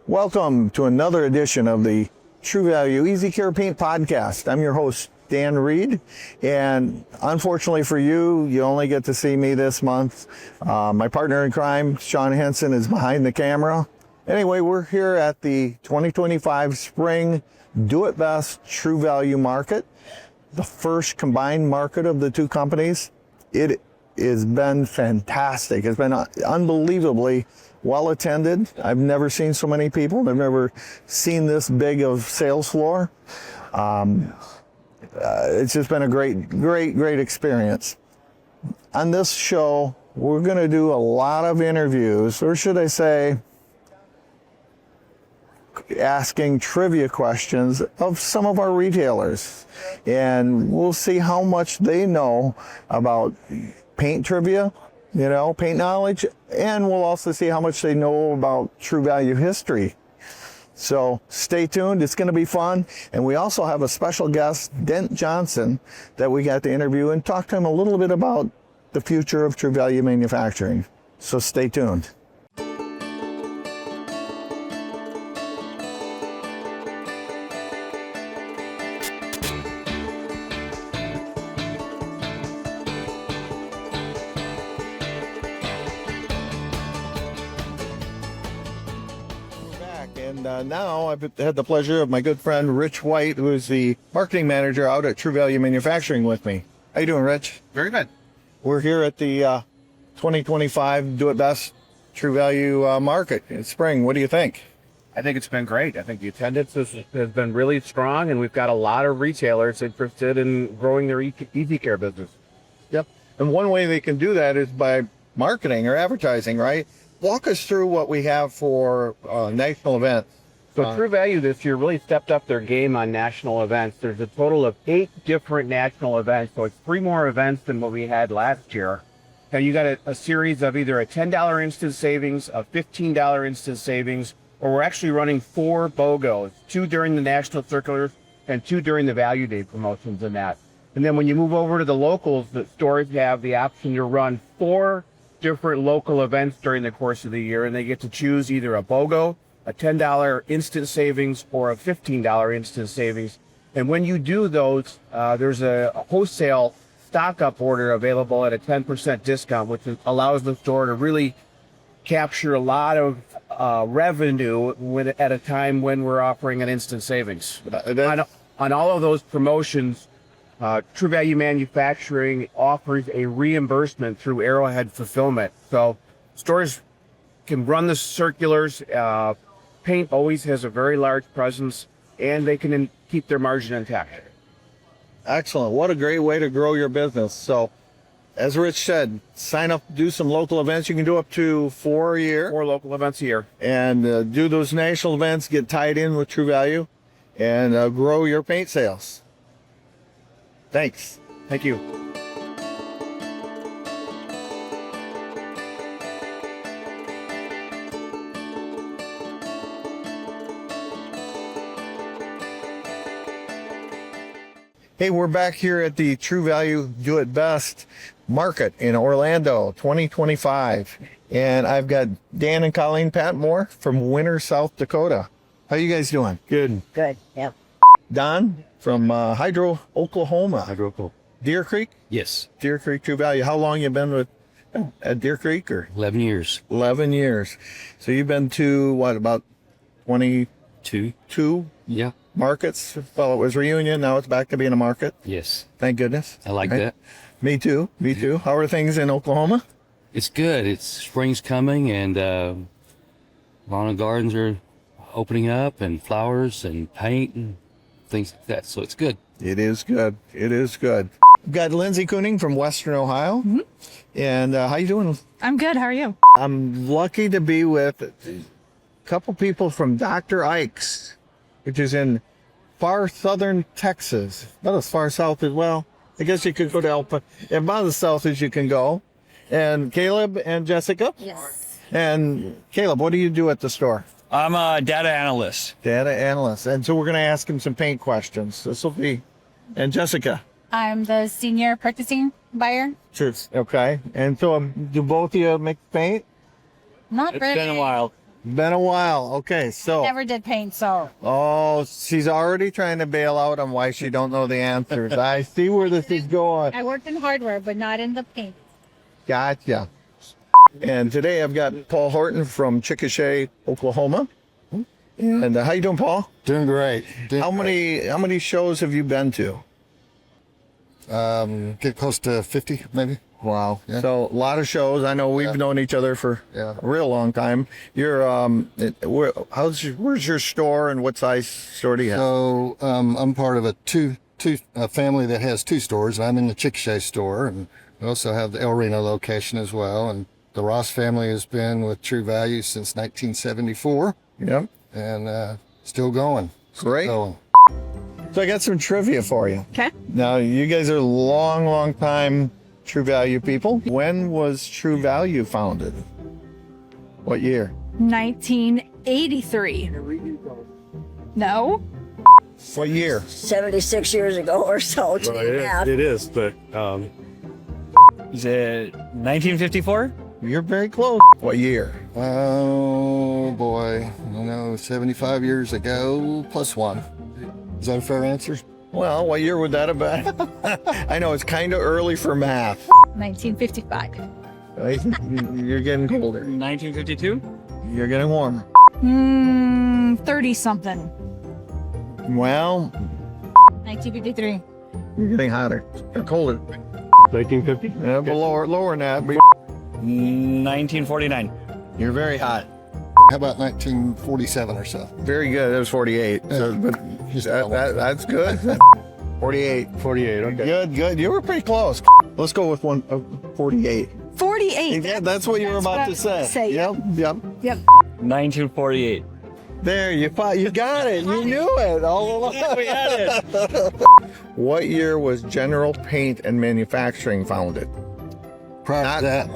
Welcome to another edition of the True Value Easy Care Paint Podcast. I'm your host, Dan Reed, and unfortunately for you, you only get to see me this month. My partner in crime, Sean Henson, is behind the camera. Anyway, we're here at the 2025 Spring Do It Best True Value Market, the first combined market of the two companies. It has been fantastic. It's been unbelievably well attended. I've never seen so many people. I've never seen this big of sales floor. It's just been a great experience. On this show, we're going to do a lot of interviews, or should I say, asking trivia questions of some of our retailers. And we'll see how much they know about paint trivia, paint knowledge, and we'll also see how much they know about True Value history. So stay tuned, it's going to be fun. And we also have a special guest, Dent Johnson, that we got to interview and talk to him a little bit about the future of True Value manufacturing. So stay tuned. Now I've had the pleasure of my good friend Rich White, who is the marketing manager out at True Value Manufacturing with me. How you doing, Rich? Very good. We're here at the 2025 Do It Best True Value Market in spring. What do you think? I think it's been great. I think the attendance has been really strong, and we've got a lot of retailers interested in growing their easy care business. Yep. And one way they can do that is by marketing or advertising, right? Walk us through what we have for national events. So True Value this year really stepped up their game on national events. There's a total of 8 different national events, so it's 3 more events than what we had last year. Now you got a series of either a $10 instant savings, a $15 instant savings, or we're actually running 4 BOGOs, 2 during the national circulars and 2 during the Value Day promotions in that. And then when you move over to the locals, the stores have the option to run 4 different local events during the course of the year, and they get to choose either a BOGO, a $10 instant savings, or a $15 instant savings. And when you do those, there's a wholesale stock-up order available at a 10% discount, which allows the store to really capture a lot of revenue at a time when we're offering an instant savings. On all of those promotions, True Value Manufacturing offers a reimbursement through Arrowhead Fulfillment. So stores can run the circulars. Paint always has a very large presence, and they can keep their margin intact. Excellent. What a great way to grow your business. So, as Rich said, sign up, do some local events. You can do up to 4 a year. 4 local events a year. And do those national events, get tied in with True Value, and grow your paint sales. Thanks. Thank you. Hey, we're back here at the True Value Do It Best Market in Orlando 2025. And I've got Dan and Colleen Patmore from Winter, South Dakota. How you guys doing? Good. Good, yep. Don from Hydro, Oklahoma. Hydro. Deer Creek? Yes. Deer Creek True Value. How long you been with at Deer Creek? Or 11 years. 11 years. So you've been to, what, about 22? Yeah. Markets. Well, it was Reunion. Now it's back to being a market. Yes. Thank goodness. I like that. Me too. Me too. How are things in Oklahoma? It's good. It's spring's coming, and lawn and gardens are opening up, and flowers and paint and things like that. So it's good. It is good. It is good. We've got Lindsay Kooning from Western Ohio. Mm-hmm. And how you doing? I'm good. How are you? I'm lucky to be with a couple people from Dr. Ike's, which is in far southern Texas. Not as far south as well. I guess you could go to about as south as you can go. And Caleb and Jessica? Yes. And Caleb, what do you do at the store? I'm a data analyst. Data analyst. And so we're going to ask him some paint questions. This will be... And Jessica? I'm the senior purchasing buyer. Sure. Okay. And so do both of you make paint? Not really. It's been a while. Been a while. Okay, so. Never did paint, so. Oh, she's already trying to bail out on why she don't know the answers. I see where this is going. I worked in hardware, but not in the paint. Gotcha. And today I've got Paul Horton from Chickasha, Oklahoma. And how you doing, Paul? Doing great. How many shows have you been to? Get close to 50, maybe. Wow. Yeah. So a lot of shows. I know we've known each other for Yeah. a real long time. You're where's your store and what size store do you have? So I'm part of a family that has 2 stores. I'm in the Chickasha store, and we also have the El Reno location as well. And the Ross family has been with True Value since 1974, Yep. and still going. Great. Going. So I got some trivia for you. Okay. Now you guys are long time True Value people. When was True Value founded? What year? 1983. No? What year? 76 years ago or so. To the math. It is, but is it 1954? You're very close. What year? Oh boy, 75 years ago plus 1. Is that a fair answer? Well, what year would that have been? I know it's kind of early for math. 1955. Right? You're getting colder. 1952? You're getting warmer. 30 something. Well, 1953. you're getting hotter. Or colder. 1950? Yeah, but lower than that. But 1949. you're very hot. How about 1947 or so? Very good. That was 48. So, but that's good. 48. 48, okay. Good. You were pretty close. Let's go with 48. 48. Yeah, that's what you were about to say. Yep. Yep. 1948. There, you got it. You knew it all along. We had it. What year was General Paint and Manufacturing founded? Prior to that.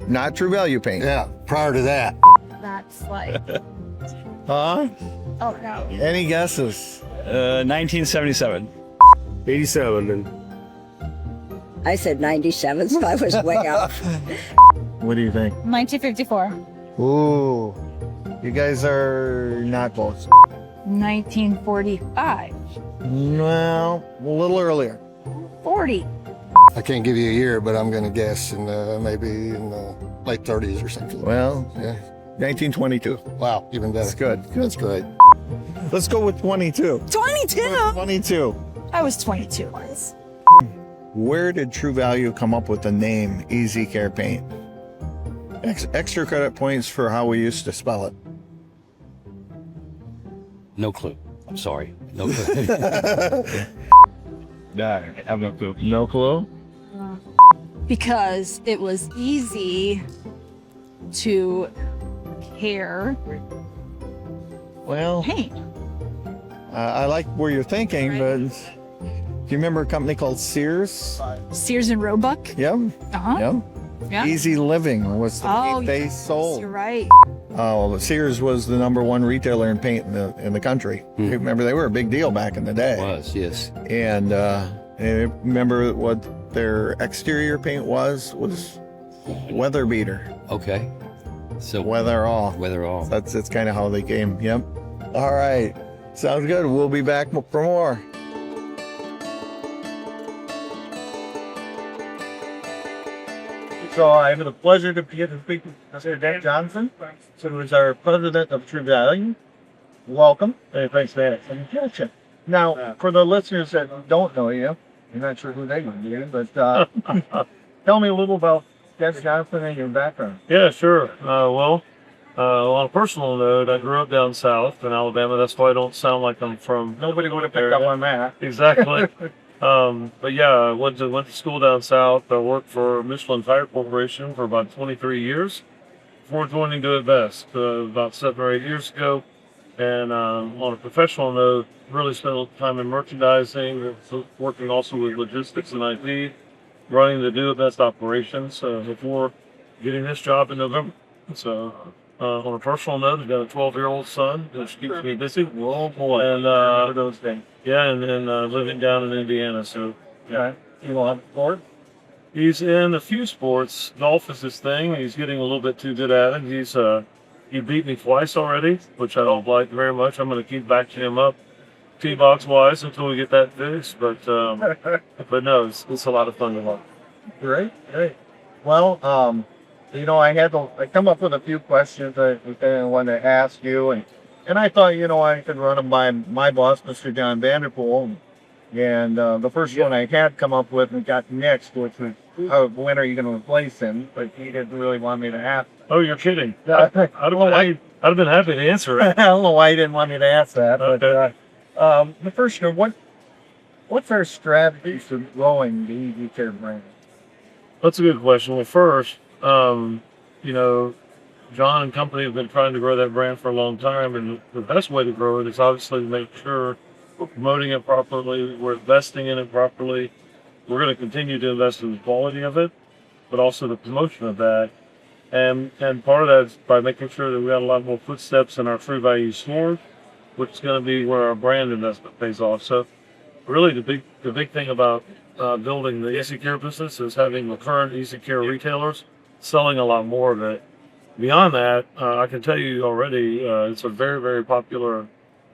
Not True Value Paint. Yeah, prior to that. That's like. Huh? Oh no. Any guesses? 1977. 87 and I said 97, so I was way off. What do you think? 1954. Ooh, you guys are not close. 1945. Well, a little earlier. 40. I can't give you a year, but I'm going to guess in maybe in the late 30s or something. Well, Yeah. 1922. Wow, even better. That's good. That's great. Let's go with 22. 22. 22. I was 22 once. Where did True Value come up with the name Easy Care Paint? Extra credit points for how we used to spell it. No clue. I'm sorry. No clue. Nah, I have no clue. No clue? Because it was easy to care Well, paint. I like where you're thinking, but do you remember a company called Sears? Sears and Roebuck. Yep. Uh-huh. Yep. Yeah. Easy Living was the paint they yes, sold. You're right. Oh, Sears was the #1 retailer in paint in the country. Remember, they were a big deal back in the day. Was, yes. And remember what their exterior paint was weather beater, Okay. So weather all. weather all. That's kind of how they came. Yep. All right. Sounds good. We'll be back for more. So I have the pleasure to get to speak to Mr. Dent Johnson, who is our president of True Value. Welcome. Hey, thanks for that. Now, for the listeners that don't know you, I'm not sure who they would be, but tell me a little about Dent Johnson and your background. yeah, sure. Well, on a personal note, I grew up down south in Alabama. That's why I don't sound like I'm from. Nobody would have picked up on that. Exactly. But yeah, I went to school down south. I worked for Michelin Tire Corporation for about 23 years before joining Do It Best about 7 or 8 years ago. And on a professional note, really spent a little time in merchandising, working also with logistics and IT, running the Do It Best operations before getting this job in November. So on a personal note, I've got a 12-year-old son, which keeps me busy. Oh boy. And For those things. yeah, and living down in Indiana. So Okay. You want sport? he's in a few sports. Golf is his thing. He's getting a little bit too good at it. He beat me twice already, which I don't like very much. I'm going to keep backing him up T-box wise until we get that fixed. But no, it's a lot of fun to watch. Great. Well, I come up with a few questions I wanted to ask you, and I thought, I could run them by my boss, Mr. John Vanderpool. And the first one I had come up with and got next, which was, when are you going to replace him? But he didn't really want me to ask. Oh, you're kidding. I'd have been happy to answer it. I don't know why he didn't want me to ask that. Okay. But the first one, what's our strategy for growing the EV Care brand? That's a good question. Well, first, John and company have been trying to grow that brand for a long time, and the best way to grow it is obviously to make sure we're promoting it properly, we're investing in it properly. We're going to continue to invest in the quality of it, but also the promotion of that. And part of that is by making sure that we got a lot more footsteps in our True Value stores, which is going to be where our brand investment pays off. So really the big thing about building the Easy Care business is having the current Easy Care retailers selling a lot more of it. Beyond that, I can tell you already, it's a very, very popular,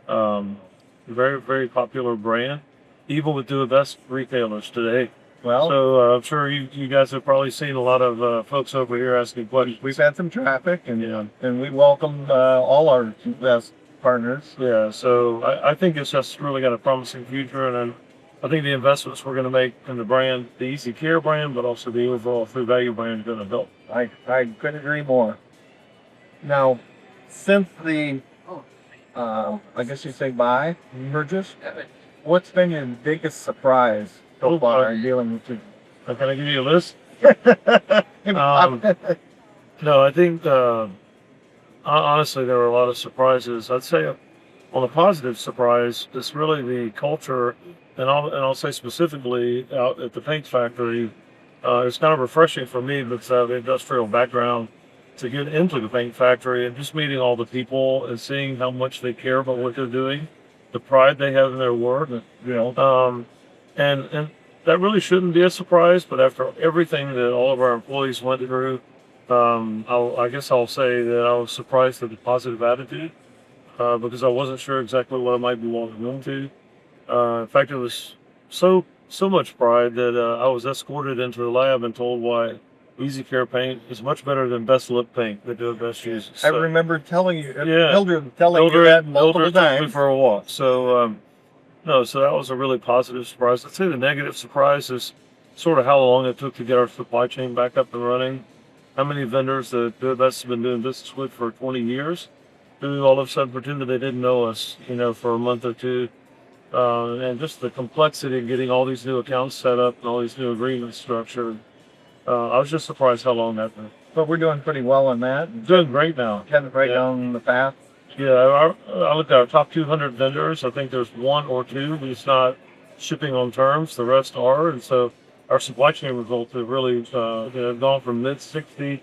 very, very popular brand, even with Do It Best retailers today. Well, So I'm sure you guys have probably seen a lot of folks over here asking questions. we've had some traffic, and Yeah. and we welcome all our best partners. Yeah, so I think it's just really got a promising future, and I think the investments we're going to make in the brand, the Easy Care brand, but also the overall True Value brand, is going to help. I couldn't agree more. Now, since the, I guess you say buy, purchase, what's been your biggest surprise so far in dealing with you? Can I give you a list? No, I think honestly there were a lot of surprises. I'd say on the positive surprise, it's really the culture, and I'll say specifically out at the paint factory. It's kind of refreshing for me because I have an industrial background to get into the paint factory and just meeting all the people and seeing how much they care about what they're doing, the pride they have in their work. And that really shouldn't be a surprise, but after everything that all of our employees went through, I guess I'll say that I was surprised at the positive attitude, because I wasn't sure exactly what I might be walking into. In fact, it was so much pride that I was escorted into the lab and told why Easy Care paint is much better than Best Lip paint that Do It Best uses. I remember telling you, Yeah. Mildred telling you that multiple Mildred took me times. for a walk. So, so that was a really positive surprise. I'd say the negative surprise is sort of how long it took to get our supply chain back up and running. How many vendors that Do It Best have been doing business with for 20 years, who all of a sudden pretended they didn't know us, for a month or two. And just the complexity of getting all these new accounts set up and all these new agreements structured. I was just surprised how long that took. But we're doing pretty well on that. Doing great now. Heading right down the path. Yeah, I looked at our top 200 vendors. I think there's one or two who's not shipping on terms. The rest are. And so our supply chain results have really gone from mid-60%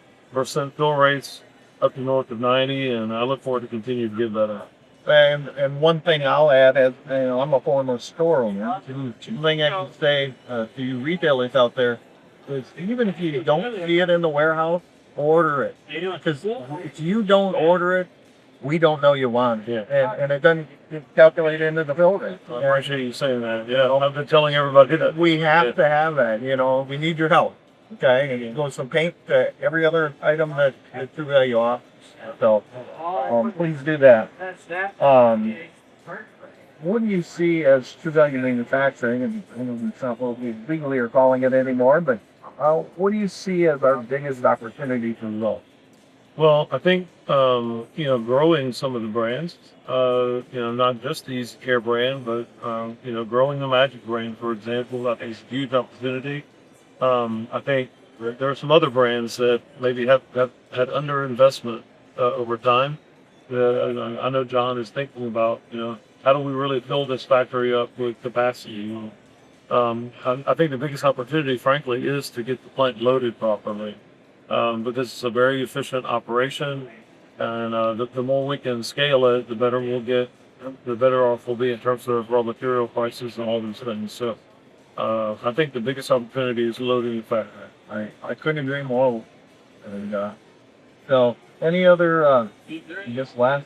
fill rates up to north of 90, and I look forward to continue to give that up. And one thing I'll add is, I'm a former store owner. One thing I can say to you retailers out there is, even if you don't see it in the warehouse, order it. Because if you don't order it, we don't know you want it. Yeah. And it doesn't get calculated into the bill rate. I appreciate you saying that. Yeah, I've been telling everybody that. We have to have that. We need your help. Okay, and it goes from paint to every other item that True Value offers. So please do that. What do you see as True Value manufacturing? And it's not what we legally are calling it anymore, but what do you see as our biggest opportunity to grow? Well, I think growing some of the brands, not just the Easy Care brand, but growing the Magic brand, for example, I think is a huge opportunity. I think there are some other brands that maybe have had underinvestment over time. I know John is thinking about, how do we really fill this factory up with capacity? I think the biggest opportunity, frankly, is to get the plant loaded properly, because it's a very efficient operation, and the more we can scale it, the better we'll get, the better off we'll be in terms of raw material prices and all these things. So I think the biggest opportunity is loading the factory. I couldn't agree more. And so Any other, I guess, last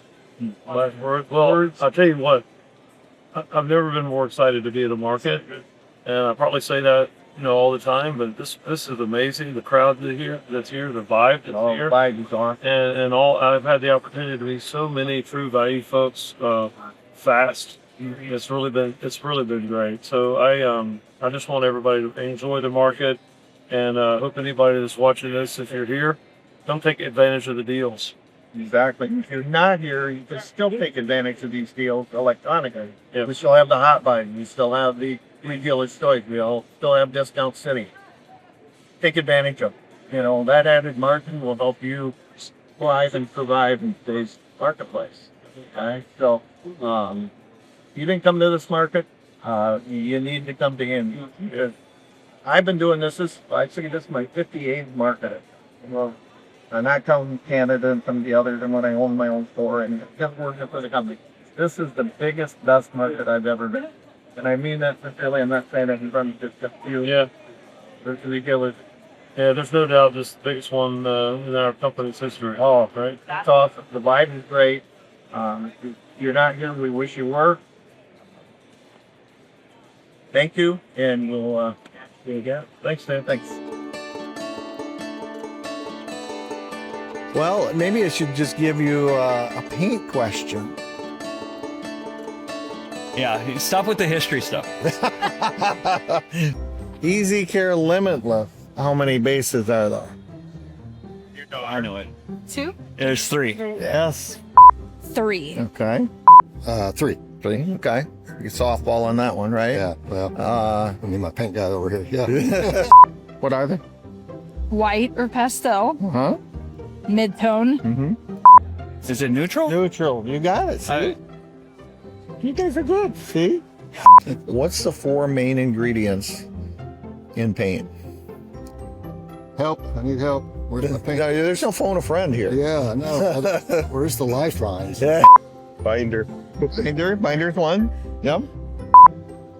word? Well, I'll tell you what. I've never been more excited to be at a market, and I probably say that all the time. But this is amazing. The crowd that's here, the vibe that's here, Biden's on. and all. I've had the opportunity to meet so many true value folks fast. It's really been great. So I just want everybody to enjoy the market, and hope anybody that's watching this, if you're here, don't take advantage of the deals. Exactly. If you're not here, you can still take advantage of these deals electronically. Yeah. We still have the hot buy. We still have the retailer's choice. We still have Discount City. Take advantage of it. That added margin will help you thrive and survive in today's marketplace. Okay? So, you didn't come to this market, you need to come to Indy. I've been doing this is my 58th market. Well, I'm not counting Canada and some of the others, and when I own my own store and just working for the company. This is the biggest, best market I've ever been. And I mean that sincerely. I'm not saying that in front of just a few. Yeah. There's the retailers. Yeah, there's no doubt this is the biggest one in our company's history. Oh, Right? it's awesome. The vibe is great. If you're not here, we wish you were. Thank you, and we'll see you again. Thanks, Dan. Thanks. Well, maybe I should just give you a paint question. Yeah, stop with the history stuff. Easy Care Limitless. How many bases are there? I know it. 2, There's 3. Yes. 3. Okay. 3. 3. Okay. You softball on that one, right? Yeah, well, I need my paint guy over here. Yeah. What are they? White or pastel, Huh? mid-tone, Mm-hmm. Is it neutral? Neutral. You got it. See? You guys are good. See? What's the 4 main ingredients in paint? Help. I need help. Where's my paint? No, there's no phone a friend here. Yeah, I know. Where's the lifelines? Yeah. Binder. Binder's one. Yep.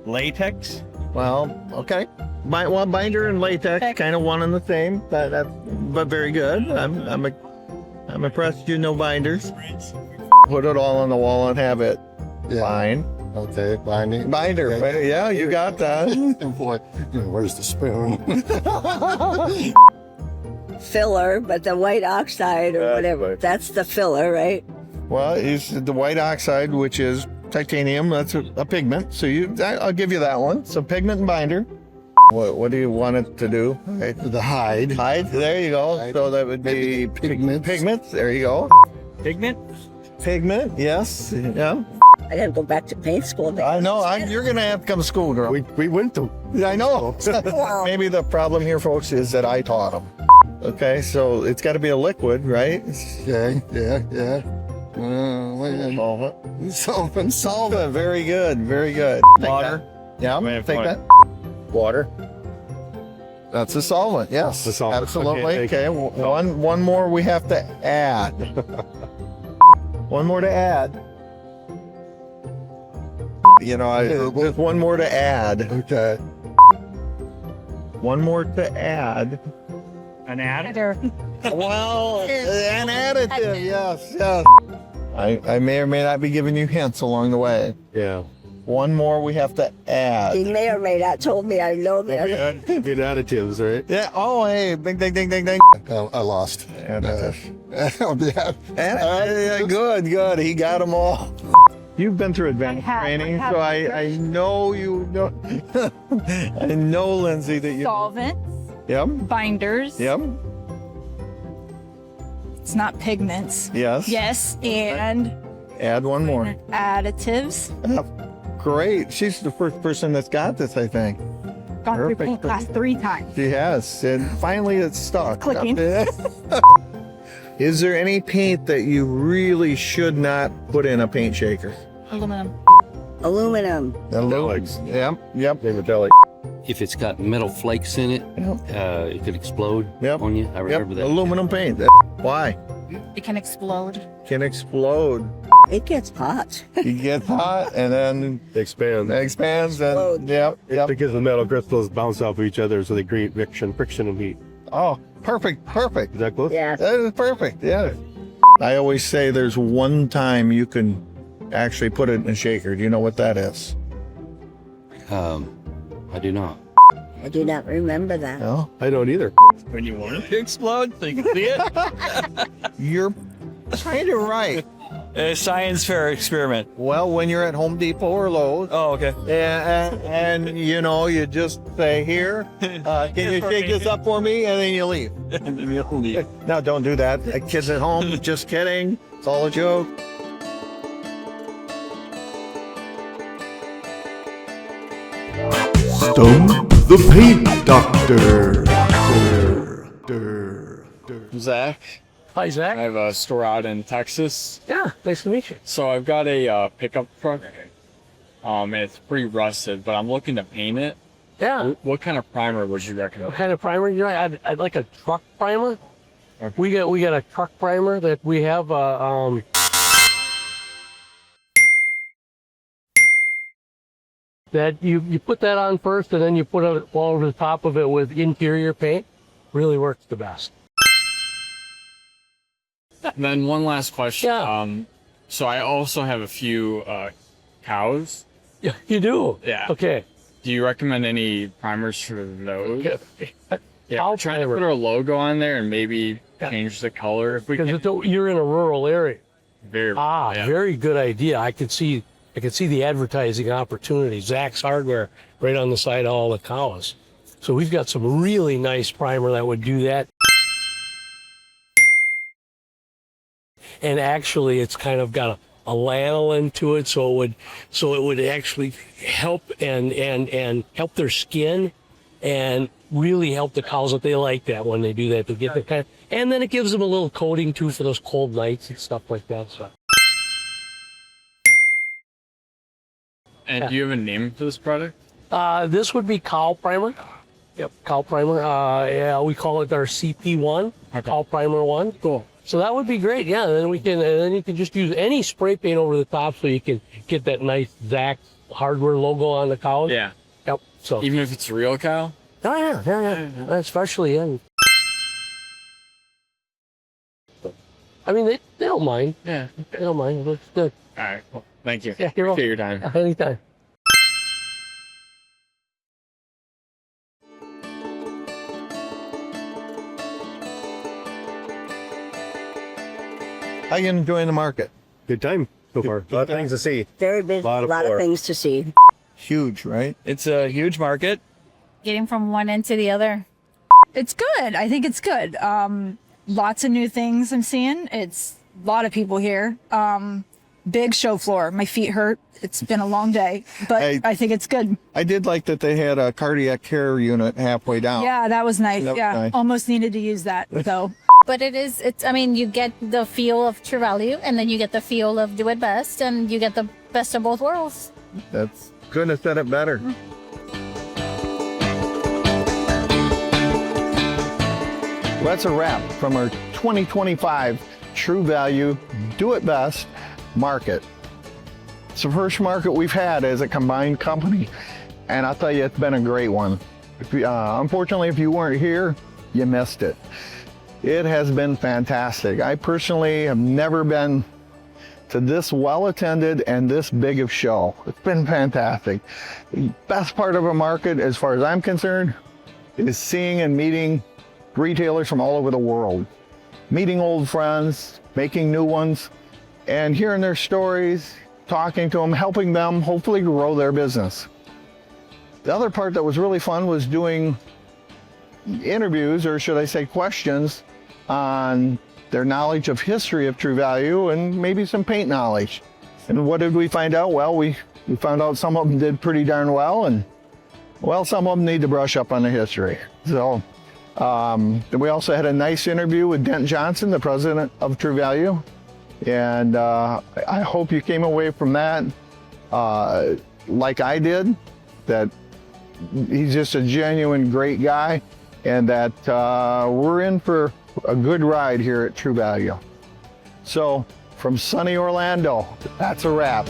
Latex? Well, okay. Binder and latex, kind of one and the same. But very good. I'm impressed. You know binders. Put it all on the wall and have it. Yeah. Fine. Okay, binding. Binder. Okay. Yeah, you got that. Boy, where's the spoon? Filler, but the white oxide or whatever, that's the filler, right? Well, it's the white oxide, which is titanium. That's a pigment. So I'll give you that one. So pigment and binder. What do you want it to do? Right. The hide. Hide. There you go. Hide. So that would be Pigments. Pigments. There you go. Pigment? Pigment. Yes. Yeah. I gotta go back to paint school. I know. You're gonna have to come to school, girl. We went to. I know. Maybe the problem here, folks, is that I taught them. Okay, so it's got to be a liquid, right? Okay, yeah. Solvent. Solvent. Very good. Very good. Water? Yeah, Wait, take water. that. Water. That's a solvent. Yes, The solvent. absolutely. Okay, Okay, one more we have to add. One more to add. There's one more to add. Okay. One more to add. An ad? Well, an additive, yes. I may or may not be giving you hints along the way. Yeah. One more we have to add. He may or may not told me. I know that. Good additives, right? Yeah. Oh, hey, ding, ding, ding, ding, ding. I lost. Additive. Yeah. Good. He got them all. You've been through advanced training, so I know you know. I know, Lindsay, that you. solvents, Yep. binders. Yep. It's not pigments. Yes. Yes, and Add one more. additives. Great. She's the first person that's got this, I think. Gone through Perfect. paint class 3 times. She has, and finally it's stuck. Clicking. Is there any paint that you really should not put in a paint shaker? Aluminum. Aluminum. Metallics. Yep. They're metallic. If it's got metal flakes in it, Yep. it could explode Yep. on you. I remember that. Aluminum paint. Why? It can explode. Can explode. It gets hot. It gets hot and then They expand. it expands and Explode. yep. It's because the metal crystals bounce off of each other, so they create friction and heat. Oh, perfect. Is that close? Yeah. That is perfect. Yeah. I always say there's one time you can actually put it in a shaker. Do you know what that is? I do not. I do not remember that. No? I don't either. When you want it to explode, so you can see it. You're kind of right. A science fair experiment. Well, when you're at Home Depot or Lowe's, Oh, okay. and you know, you just say, here, can you shake this up for me? And then you leave. No, don't do that. Kids at home, just kidding. It's all a joke. Stump the Paint Doctor. Zach. Hi, Zach. I have a store out in Texas. Yeah, nice to meet you. So I've got a pickup truck. It's pretty rusted, but I'm looking to paint it. Yeah. What kind of primer would you recommend? What kind of primer? You know, I'd like a truck primer. Okay. We got a truck primer that we have. That you put that on first, and then you put it all over the top of it with interior paint. Really works the best. And then one last question. Yeah. So I also have a few cows. Yeah, you do. Yeah. Okay. Do you recommend any primers for those? Yeah, Cow I'm trying to primer. put our logo on there and maybe change the color if we can. Because you're in a rural area. Yeah. Very good idea. I could see the advertising opportunity. Zach's Hardware right on the side of all the cows. So we've got some really nice primer that would do that. And actually, it's kind of got a lanolin to it, so it would actually help and help their skin and really help the cows that they like that when they do that. They get the kind of, and then it gives them a little coating too for those cold nights and stuff like that. So. And do you have a name for this product? This would be cow primer. Yep, cow primer. Yeah, we call it our CP1, cow primer 1. Cool. So that would be great. Yeah, then then you can just use any spray paint over the top, so you can get that nice Zach Hardware logo on the cows. Yeah. Yep. So. Even if it's a real cow? Oh yeah. Especially in. I mean, they don't mind. Yeah. They don't mind. It looks good. All right. Well, thank you. Yeah, you're welcome. Appreciate your time. Anytime. How you enjoying the market? Good time so far. A lot of things to see. Very busy. A lot of floor. things to see. Huge, right? It's a huge market. Getting from one end to the other. It's good. I think it's good. Lots of new things I'm seeing. It's a lot of people here. Big show floor. My feet hurt. It's been a long day, but I think it's good. I did like that they had a cardiac care unit halfway down. Yeah, that was nice. That was yeah, nice. almost needed to use that though. But I mean, you get the feel of True Value, and then you get the feel of Do It Best, and you get the best of both worlds. That's couldn't have said it better. Well, that's a wrap from our 2025 True Value Do It Best market. It's the first market we've had as a combined company, and I'll tell you, it's been a great one. Unfortunately, if you weren't here, you missed it. It has been fantastic. I personally have never been to this well-attended and this big of show. It's been fantastic. The best part of a market, as far as I'm concerned, is seeing and meeting retailers from all over the world. Meeting old friends, making new ones, and hearing their stories, talking to them, helping them hopefully grow their business. The other part that was really fun was doing interviews, or should I say questions, on their knowledge of history of True Value and maybe some paint knowledge. And what did we find out? Well, we found out some of them did pretty darn well, and well, some of them need to brush up on the history. So we also had a nice interview with Dent Johnson, the president of True Value. And I hope you came away from that like I did, that he's just a genuine great guy, and that we're in for a good ride here at True Value. So from sunny Orlando, that's a wrap.